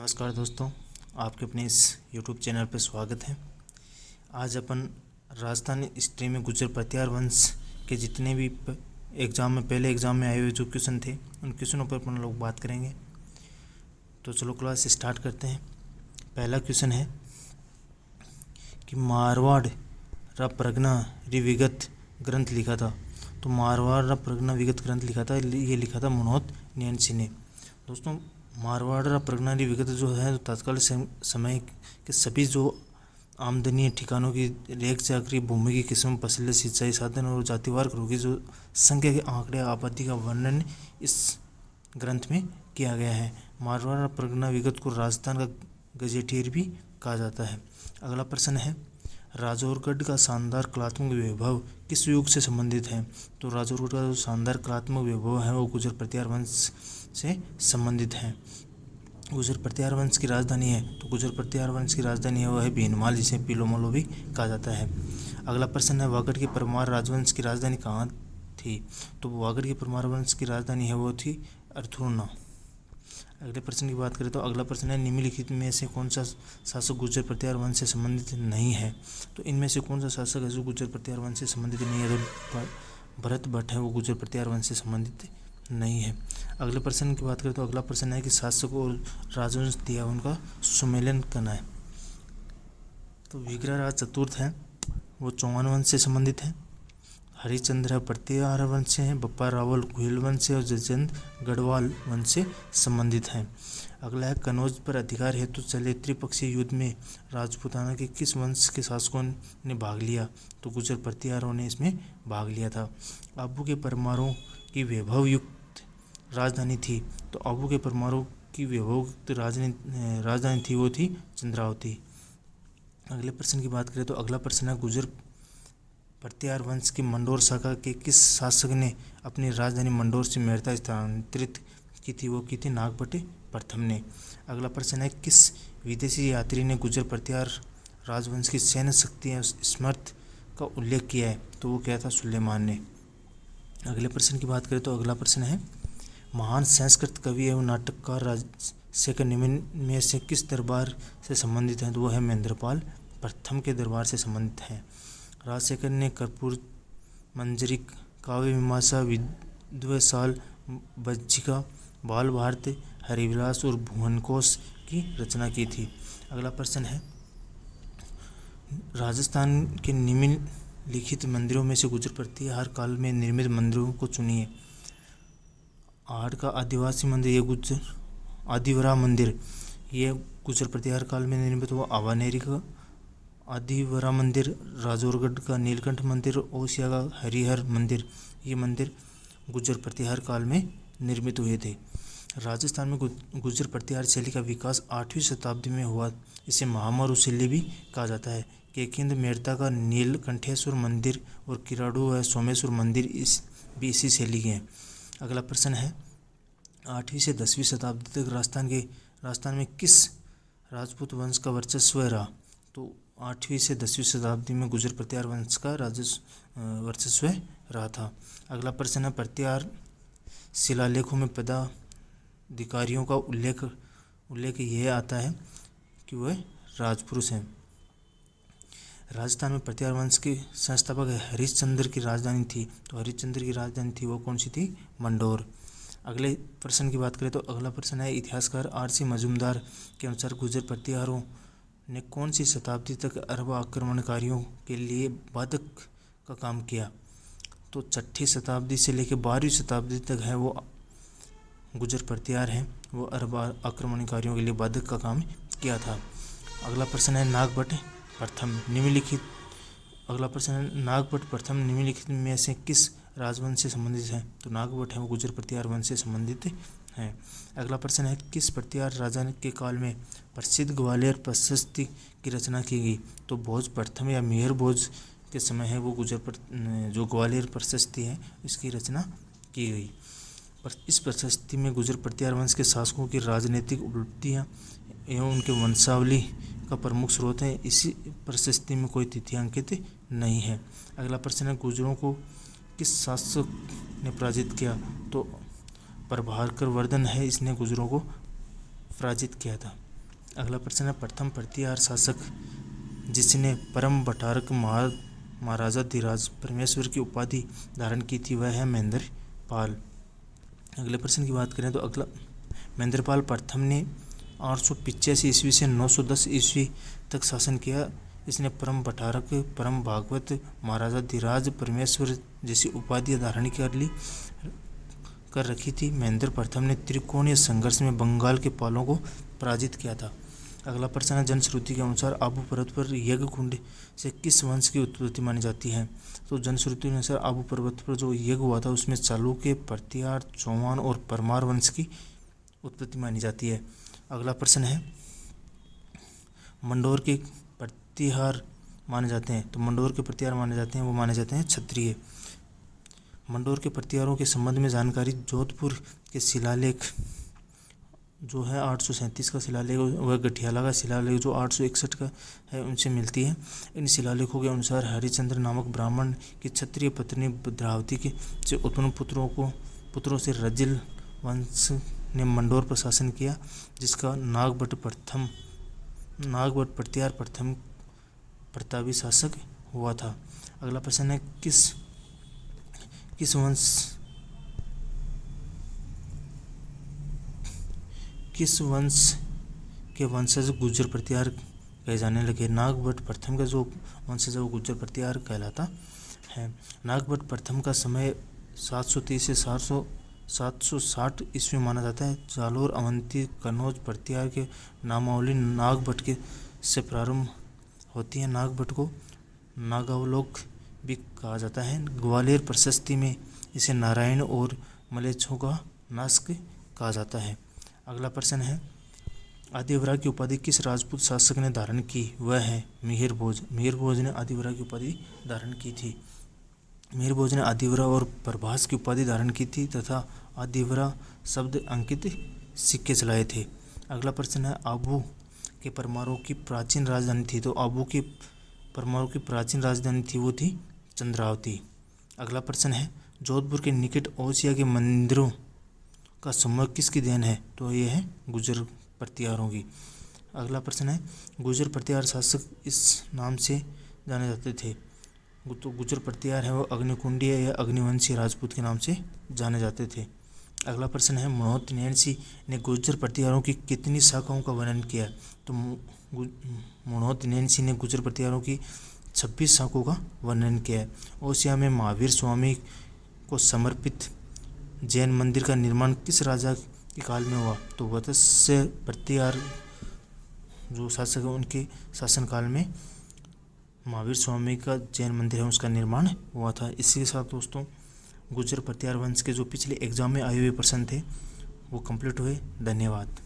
नमस्कार दोस्तों, आपके अपने इस YouTube चैनल पर स्वागत है। आज अपन राजस्थान हिस्ट्री में गुर्जर प्रतिहार वंश के जितने भी पहले एग्ज़ाम में आए हुए जो क्वेश्चन थे उन क्वेश्चनों पर अपन लोग बात करेंगे। तो चलो क्लास स्टार्ट करते हैं। पहला क्वेश्चन है कि मारवाड़ रा प्रगना विगत ग्रंथ लिखा था। तो मारवाड़ रा प्रगना विगत ग्रंथ लिखा था, ये लिखा था मनोहत नैनसी ने। दोस्तों, मारवाड़ रा प्रगना विगत जो है तत्काल समय के सभी जो आमदनी ठिकानों की रेख चाकरी, भूमि की किस्म, फसलें, सिंचाई साधन और जातिवार करों की जो संख्या के आंकड़े, आबादी का वर्णन इस ग्रंथ में किया गया है। मारवाड़ प्रगना विगत को राजस्थान का गजेटियर भी कहा जाता है। अगला प्रश्न है, राजौरगढ़ का शानदार कलात्मक वैभव किस युग से संबंधित है। तो राजौरगढ़ का जो शानदार कलात्मक वैभव है वो गुर्जर प्रतिहार वंश से संबंधित है। गुर्जर प्रतिहार वंश की राजधानी है, तो गुर्जर प्रतिहार वंश की राजधानी है वह है भीनमाल, जिसे पीलोमलो भी कहा जाता है। अगला प्रश्न है, वागड़ की परमार राजवंश की राजधानी कहाँ थी। तो वागड़ की परमार वंश की राजधानी है वो थी अर्थुना। अगले प्रश्न की बात करें तो अगला प्रश्न है, निम्नलिखित में से कौन सा शासक गुर्जर प्रतिहार वंश से संबंधित नहीं है। तो इनमें से कौन सा शासक है जो गुर्जर प्रतिहार वंश से संबंधित नहीं है। तो भरत भट्ट है वो गुर्जर प्रतिहार वंश से संबंधित नहीं है। अगले प्रश्न की बात करें तो अगला प्रश्न है कि शासक और राजवंश दिया उनका सुमेलन करना है। तो विग्रहराज चतुर्थ है वो चौहान वंश से संबंधित है। हरिश्चंद्र प्रतिहार वंश से है। बप्पा रावल गुहिल वंश से और जयचंद गढ़वाल वंश से संबंधित है। अगला है, कनौज पर अधिकार हेतु चले त्रिपक्षीय युद्ध में राजपूताना के किस वंश के शासकों ने भाग लिया। तो गुर्जर प्रतिहारों ने इसमें भाग लिया था। आबू के परमारों की वैभव युक्त राजधानी थी। तो आबू के परमारों की वैभव राजधानी थी वो थी चंद्रावती। अगले प्रश्न की बात करें तो अगला प्रश्न है, गुर्जर प्रतिहार वंश की मंडोर शाखा के किस शासक ने अपनी राजधानी मंडोर से मेड़ता स्थानांतरित की थी। वो की थी नागभट्ट प्रथम ने। अगला प्रश्न है, किस विदेशी यात्री ने गुर्जर प्रतिहार राजवंश की सैन्य शक्ति और स्मर्थ का उल्लेख किया है। तो वो क्या था, सुलेमान ने। अगले प्रश्न की बात करें तो अगला प्रश्न है, महान संस्कृत कवि एवं नाटककार राजशेखर निम्न में से किस दरबार से संबंधित है। तो वो है महेंद्रपाल प्रथम के दरबार से संबंधित है। राजशेखर ने कर्पूर मंजरी, काव्य मीमांसा, विद्वशाल, बज्जिका, बाल भारत, हरिविलास और भुवनकोश की रचना की थी। अगला प्रश्न है, राजस्थान के निम्नलिखित मंदिरों में से गुर्जर प्रतिहार काल में निर्मित मंदिरों को चुनिए। आहट का आदिवासी मंदिर, ये गुर्जर आदिवरा मंदिर, ये गुर्जर प्रतिहार काल में निर्मित हुआ। आवानेरी का आदिवरा मंदिर, राजौरगढ़ का नीलकंठ मंदिर, ओसिया का हरिहर मंदिर, ये मंदिर गुर्जर प्रतिहार काल में निर्मित हुए थे। राजस्थान में गुर्जर प्रतिहार शैली का विकास 8वीं शताब्दी में हुआ। इसे महामरू शैली भी कहा जाता है। केकिंद मेड़ता का नीलकंठेश्वर मंदिर और किराड़ू व सोमेश्वर मंदिर इसी शैली के हैं। अगला प्रश्न है, 8वीं से 10वीं शताब्दी तक राजस्थान में किस राजपूत वंश का वर्चस्व रहा। तो 8वीं से 10वीं शताब्दी में गुर्जर प्रतिहार वंश का वर्चस्व रहा था। अगला प्रश्न है, प्रतिहार शिलालेखों में पदाधिकारियों का उल्लेख यह आता है कि वह राजपुरुष हैं। राजस्थान में प्रतिहार वंश के संस्थापक हरिश्चंद्र की राजधानी थी। तो हरिश्चंद्र की राजधानी थी वो कौन सी थी, मंडोर। अगले प्रश्न की बात करें तो अगला प्रश्न है, इतिहासकार आर.सी. मजूमदार के अनुसार गुर्जर प्रतिहारों ने कौन सी शताब्दी तक अरब आक्रमणकारियों के लिए बाधक का काम किया। तो 6ठी शताब्दी से लेकर 12वीं शताब्दी तक है वो गुर्जर प्रतिहार हैं वो अरब आक्रमणकारियों के लिए बाधक का काम किया था। अगला प्रश्न है, नागभट्ट प्रथम निम्नलिखित निम्नलिखित में से किस राजवंश से संबंधित है। तो नागभट्ट है वो गुर्जर प्रतिहार वंश से संबंधित है। अगला प्रश्न है, किस प्रतिहार राजा के काल में प्रसिद्ध ग्वालियर प्रशस्ति की रचना की गई। तो भोज प्रथम या मेहर भोज के समय है वो जो ग्वालियर प्रशस्ति है इसकी रचना की गई। इस प्रशस्ति में गुर्जर प्रतिहार वंश के शासकों की राजनीतिक उपलब्धियाँ एवं उनके वंशावली का प्रमुख स्रोत है। इसी प्रशस्ति में कोई तिथि अंकित नहीं है। अगला प्रश्न है, गुर्जरों को किस शासक ने पराजित किया। तो प्रभाकर वर्धन है इसने गुर्जरों को पराजित किया था। अगला प्रश्न है, प्रथम प्रतिहार शासक जिसने परम भट्टारक महाराजा धीराज परमेश्वर की उपाधि धारण की थी वह है महेंद्र पाल। अगले प्रश्न की बात करें तो अगला, महेंद्र पाल प्रथम ने 885 ईस्वी से 910 ईस्वी तक शासन किया। इसने परम भट्टारक, परम भागवत, महाराजा धीराज परमेश्वर जैसी उपाधि धारण कर रखी थी। महेंद्र प्रथम ने त्रिकोणीय संघर्ष में बंगाल के पालों को पराजित किया था। अगला प्रश्न है, जनश्रुति के अनुसार आबू पर्वत पर यज्ञकुंड से किस वंश की उत्पत्ति मानी जाती है? तो जनश्रुति के अनुसार आबू पर्वत पर जो यज्ञ हुआ था उसमें चालुक्य, प्रतिहार, चौहान और परमार वंश की उत्पत्ति मानी जाती है। अगला प्रश्न है, मंडोर के प्रतिहार माने जाते हैं, तो मंडोर के प्रतिहार माने जाते हैं वो माने जाते हैं क्षत्रिय। मंडोर के प्रतिहारों के संबंध में जानकारी जोधपुर के शिलालेख जो है 837 का शिलालेख, वह गठियाला का शिलालेख जो 861 का है उनसे मिलती है। इन शिलालेखों के अनुसार हरिचंद्र नामक ब्राह्मण की क्षत्रिय पत्नी भद्रावती के से उत्पन्न पुत्रों से रजिल वंश ने मंडोर पर शासन किया, जिसका नागभट्ट प्रतिहार प्रथम प्रतापी शासक हुआ था। अगला प्रश्न है, किस वंश के वंशज गुर्जर प्रतिहार कहे जाने लगे? नागभट्ट प्रथम का जो वंशज है वो गुर्जर प्रतिहार कहलाता है। नागभट्ट प्रथम का समय 730 से 760 ईस्वी माना जाता है। जालोर, अवंती, कन्नौज प्रतिहार के नामावली नागभट्ट के से प्रारंभ होती है। नागभट्ट को नागावलोक भी कहा जाता है। ग्वालियर प्रशस्ति में इसे नारायण और मलेच्छों का नास्क कहा जाता है। अगला प्रश्न है, आदिवरा की उपाधि किस राजपूत शासक ने धारण की? वह है मिहिर भोज। मिहिर भोज ने आदिवरा की उपाधि धारण की थी। मिहिर भोज ने आदिवरा और प्रभास की उपाधि धारण की थी तथा आदिवरा शब्द अंकित सिक्के चलाए थे। अगला प्रश्न है, आबू के परमारों की प्राचीन राजधानी थी, तो आबू के परमारों की प्राचीन राजधानी थी वो थी चंद्रावती। अगला प्रश्न है, जोधपुर के निकट ओसिया के मंदिरों का समूह किसकी देन है? तो ये है गुर्जर प्रतिहारों की। अगला प्रश्न है, गुर्जर प्रतिहार शासक इस नाम से जाने जाते थे, तो गुर्जर प्रतिहार है वो अग्निकुंडीय या अग्निवंशी राजपूत के नाम से जाने जाते थे। अगला प्रश्न है, मनोहर नैनसी ने गुर्जर प्रतिहारों की कितनी शाखाओं का वर्णन किया? तो मनोहर नैनसी ने गुर्जर प्रतिहारों की 26 शाखाओं का वर्णन किया है। ओसिया में महावीर स्वामी को समर्पित जैन मंदिर का निर्माण किस राजा के काल में हुआ? तो वत्स्य प्रतिहार जो शासक है उनके शासनकाल में महावीर स्वामी का जैन मंदिर है उसका निर्माण हुआ था। इसी के साथ दोस्तों गुर्जर प्रतिहार वंश के जो पिछले एग्जाम में आए हुए प्रश्न थे वो कंप्लीट हुए। धन्यवाद।